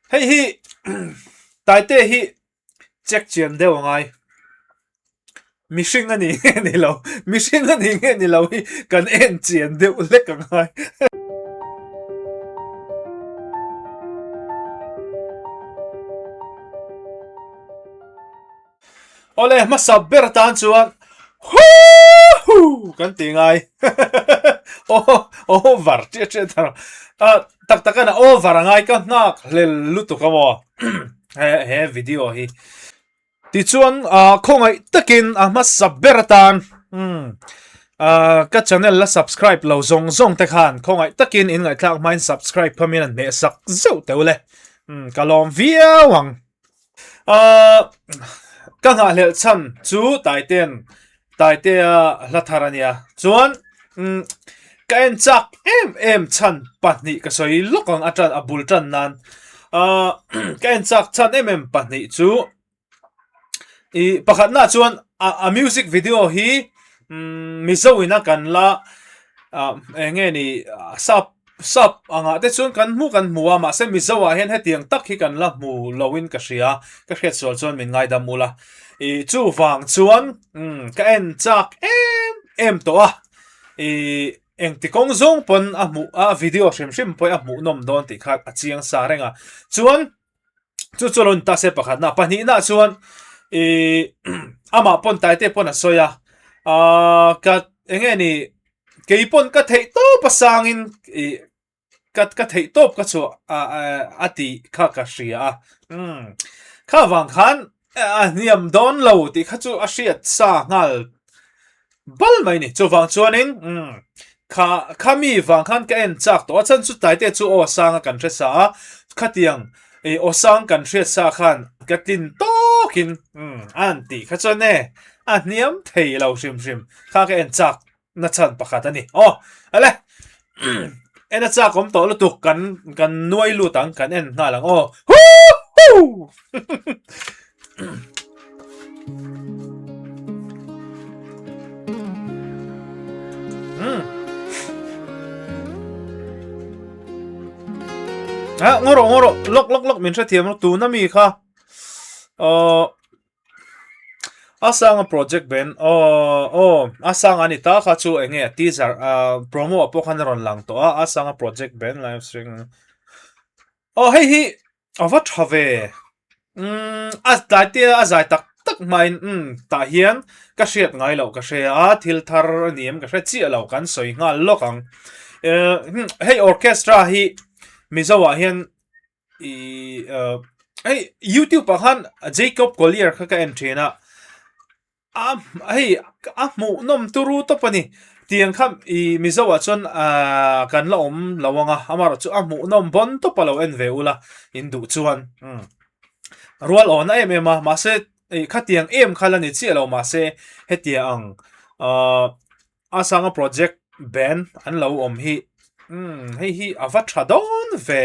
Hey hi Taite hi check chen deu ngai mishing ani ni lo mishing ani nge ni lo hi kan en chen deu le ka ngai ole ma sabber tan chuan hu kan ti ngai over che che tar tak tak na over ngai ka nak le lutu ka mo he video hi ti chuan khongai takin ma sabber tan các channel là subscribe lâu zong zong te khan không ai takin in ngai thak main subscribe pamin an me sak zo te ule kalom via wang ka nga lel chan chu Taitea la Ṭhahniang chuan ka en chak em chan pahnih ka soi lokang atran abul tran nan ka en chak chan em pahnih chu i pakhat na chuan a music video hi mizo ina kan la enge ni sap anga te chuan kan mu ma se mizo a hen hetiang tak hi kan la mu lowin ka hria ka hret sol chuan min ngai da mula i chu wang chuan ka en chak em to a i eng ti kong zong pon a video hrim poi a mu nom don ti khat a chiang sa renga chuan chu cholon ta se pakhat na pani na chuan i ama pon tai te pon a soya ka enge ni keipon ka thei to pasangin ka thei top ka chu ati kha ka hria kha wang khan niam don lo ti kha chu a hriat sa ngal bal mai ni chu wang chuanin kha mi wang khan ka en chak to chan chu tai te chu o sang kan hre sa khatiang o sang kan hre sa khan ka tin tokin an ti kha chu ne niam thei lo hrim kha ka en chak na chan pakhat ani ale en a chak om to lu tuk kan nuai lu tang kan en nga lang hu ngoro lok min thiam tu na mi kha asang project ben asang ani ta kha chu enge teaser promo apo khan ron lang to asang project ben live stream hey hi awa thave azai tak main ta hian ka hriat ngai lo ka hrea thil thar niam ka hre chi lo kan soi nga lokang hey orchestra hi mizowa hian hey YouTube pakhan Jacob Collier kha ka entry na hey mu nom turu to pani tiang kham I mizowa chon kan la om lawanga amaro chu mu nom bon to palo en veula indu chuan rual on ma se khatiang khalani chi lo ma se hetiang asanga project band an lo om hi hey hi avathadon ve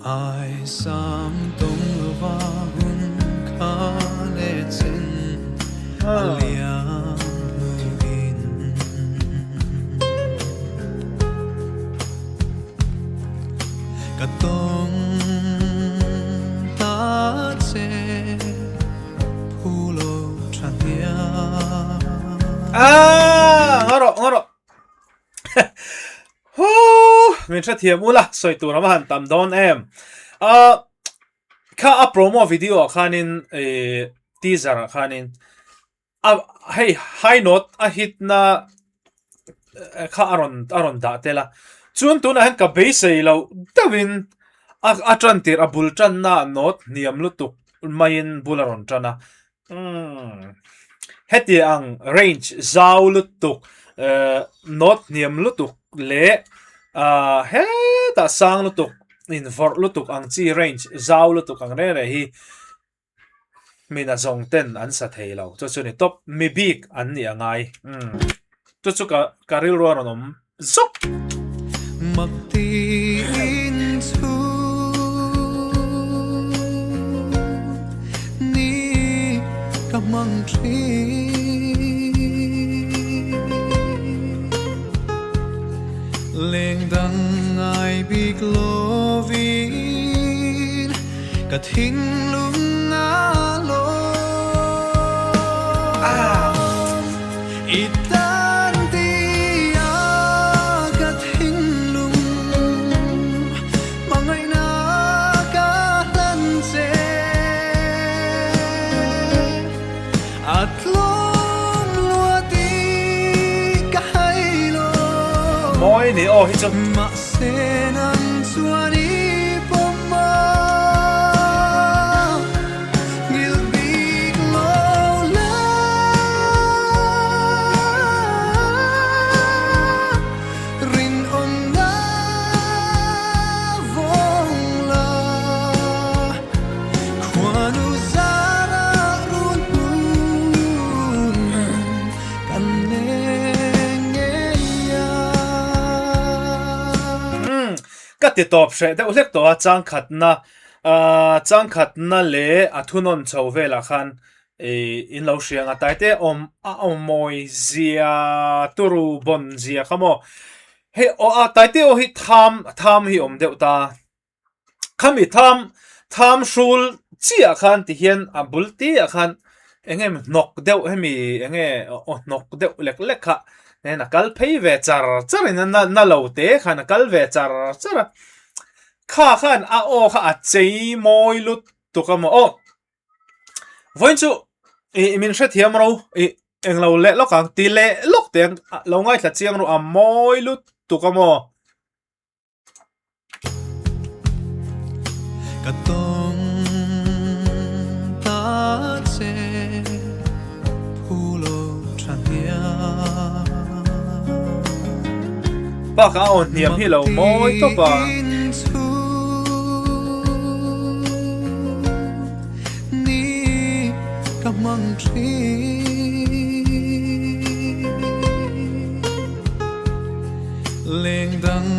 ai sam tong lova hun kha le chen aliang in ka tong ta che Phuloh Ṭhahniang ngoro min tha thiam ula soi tur ma han tam don em kha a promo video khanin teaser khanin hey high note a hit na kha aron da tela chun tun han ka base lo tawin a tran tir a bul tran na not niam lutuk main bularon trana heti ang range zau lutuk not niam lutuk le he ta sang lutuk in vor lutuk ang chi range zau lutuk ang re hi mina zong ten an sa thei lo chu chu ni top mi big an ni angai chu chu ka ril ro nom zok mặc tin thu mang tri leng dang ai big lovin ka thing lung nga lo itan tia ka thing lung mangai na ka lan se at lom lua ti ka hai lo moi ni o hi chu ma se nan suani poma gil big lo la rin om la vong la kwanu zara run kan ka ti top she da ulek to chang khat na le athunon chhovela khan in lo hrianga taite om moi zia turu bon zia khamo he o a taite o hi tham hi om deuta khami tham shul chia khan ti hian a bulti a khan engem nok deuh hemi enge nok deuh lek lek kha na kal phei ve char na lo te khan kal ve char kha khan a o kha a chei moi lut tu ka mo o voin chu min hre thiam ro eng lo le lokang ti le lok te lo ngai thla chiang ro a moi lut tu ka mo ka tong ta che Phuloh Ṭhahniang ba ka on niam hi lo moi to ba ni ka mang tri leng dang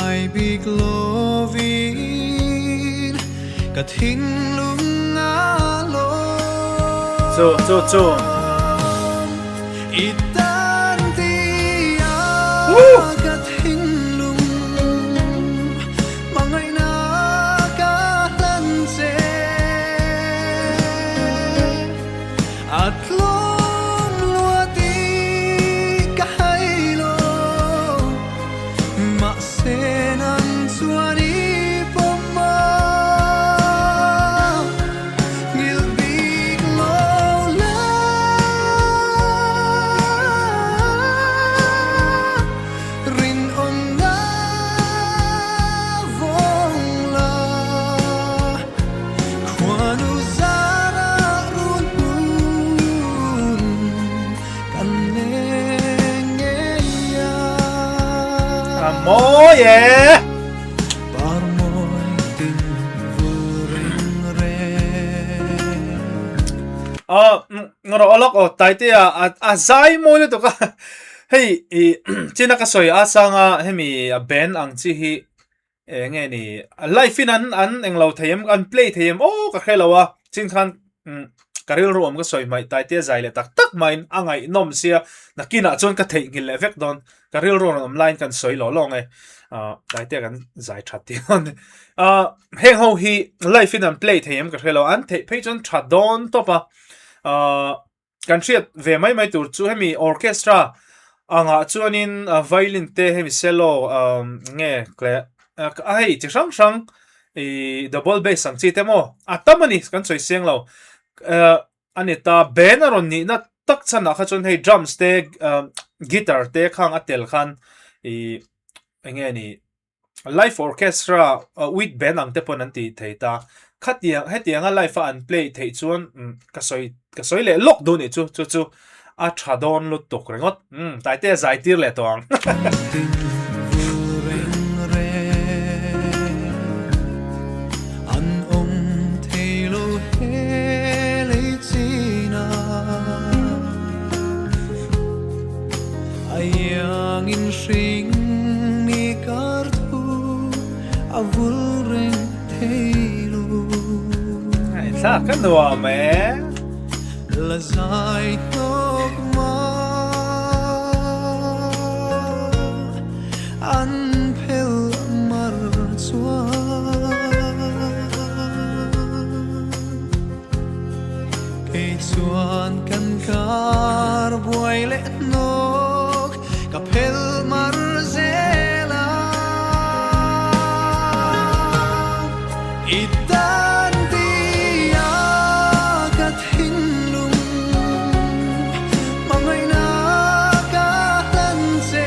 ai big lovin ka thing lung nga lo chu itan tia ka thing lung mangai na ka lan se at lom lua ti ka hai lo ma se nan suani poma gil big lo la rin om la vong la kwanu zara run kan nengeya moi par moi tin vuring re ngoro olok o taite a zai moi le to ka hei china ka soi asanga hemi a ben ang chi hi nge ni life in an englo thayem an play thayem o ka khelawa ching khan karil rom ka soi mai taite zai le tak main angai nom sia nakina chon ka thei ngil vek don karil rom online kan soi lo long e taite kan zai thati on heng ho hi life in an play thayem ka khelawa an thei page on thadon topa kan triat ve mai tur chu hemi orchestra anga chuanin violin te hemi cello nge kle ai chi sang double bass sang chi te mo atamani kan choi siang lo anita banner ni na tak chana kha chon hei drums te guitar te khang atel khan nge ni live orchestra with band ang te pon an ti theita khatiang hetiang a live an play thei chuan ka soi le lok do ni chu a thadon lut tok rengot taite zai tir le tong tin vuring re an om thelo hele china ayang in sing ni kar thu avul reng thelo sa kan nuwa me là dài ngốc mà ăn phèo mar chúa cây chuan căn car buai lệ nóc cà phèo mar zela itan dia kat hinlung mangai na ka tan se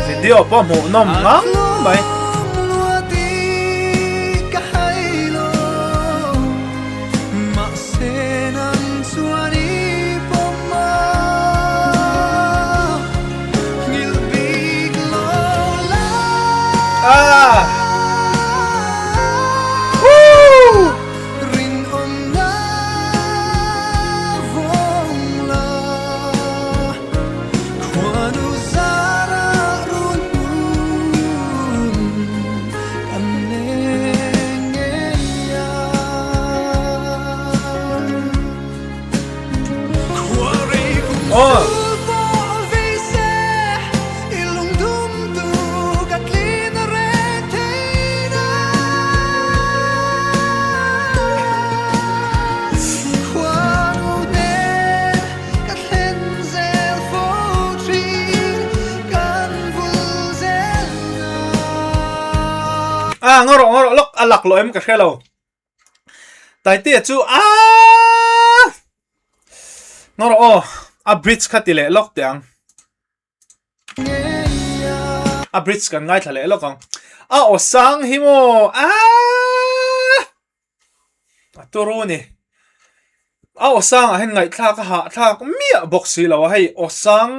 video po mo nom ngang bay ngoro lok alak lo em ka khelo Taitea chu ngoro a bridge khatile lok tiang a bridge kan ngai thale lokang o sang himo turu ni o sang a hen ngai thla ka ha thla mia boxi lo hei o sang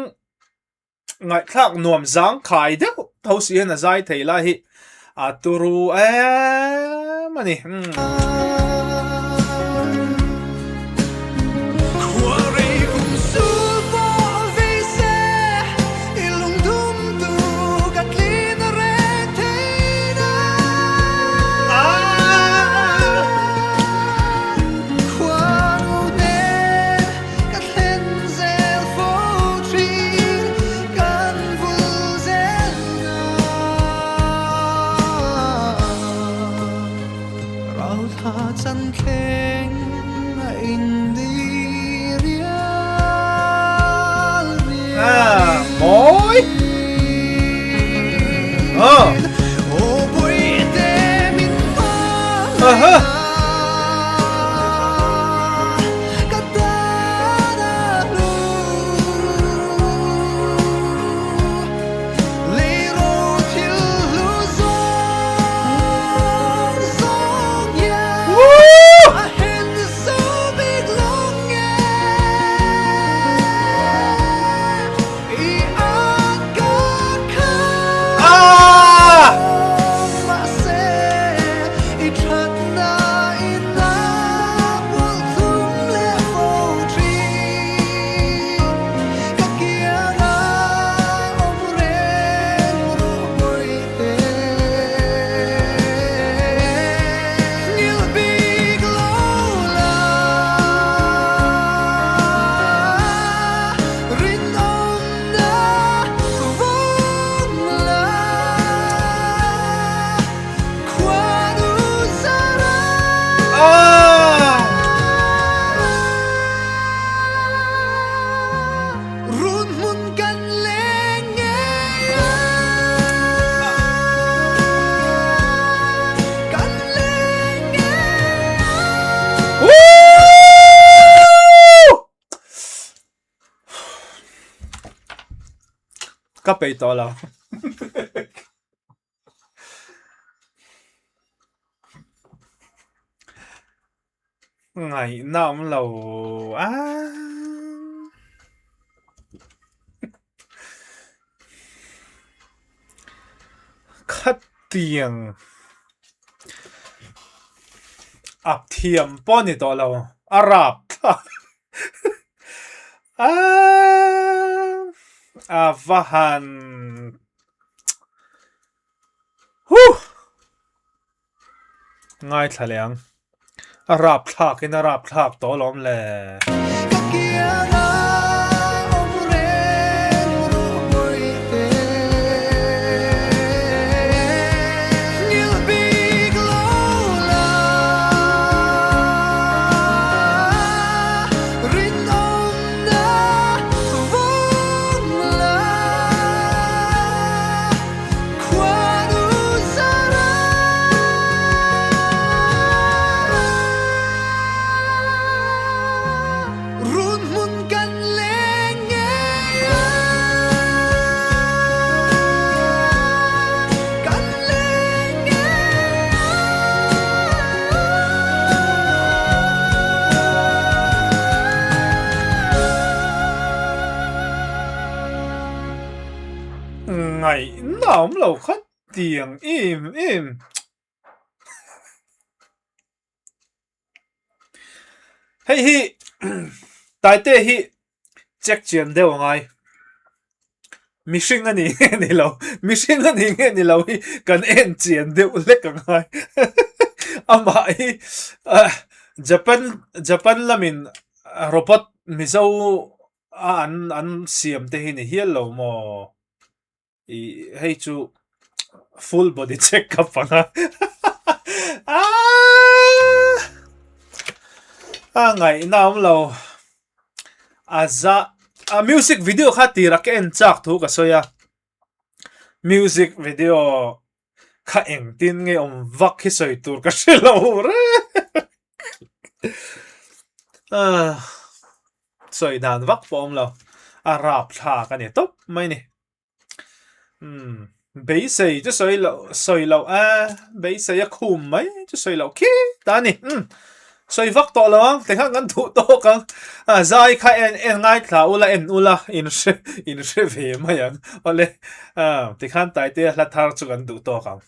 ngai thak nuam zang khai de thosi hen a zai theila hi turu mani chân khen in đi mối buổi đêm in mơ Cắt bì to là ngày năm lầu khát tiền áp thiềm bọn này to lầu Arab Vahan ngay Ṭhahniang arap thak in arap thak to lom le ngày nào cũng lâu khát tiếng im im hey hi tại tê hi check chiến đều ngay missing anh nghe lâu missing anh nghe lâu hi cần end chiến đều lek ngay ama hi Japan lamin robot miso an siam te hi ni hello mo hey chu full body check up nga ngày nào lâu aza music video khá tira cái en chak thu ka soya music video khá eng tin nghe vak hi soi tur ka shelo re soi dan vak pom lo arap tha ka ne top mai ni bây giờ chứ soi lâu bây giờ ya khum mấy chứ soi lâu kia ta nè soi vắt to lâu thế khác ngắn thủ to căng zai khai en ngay thà ula in se về mà yang ole thế khác tại thế là thar chu ngắn thủ to căng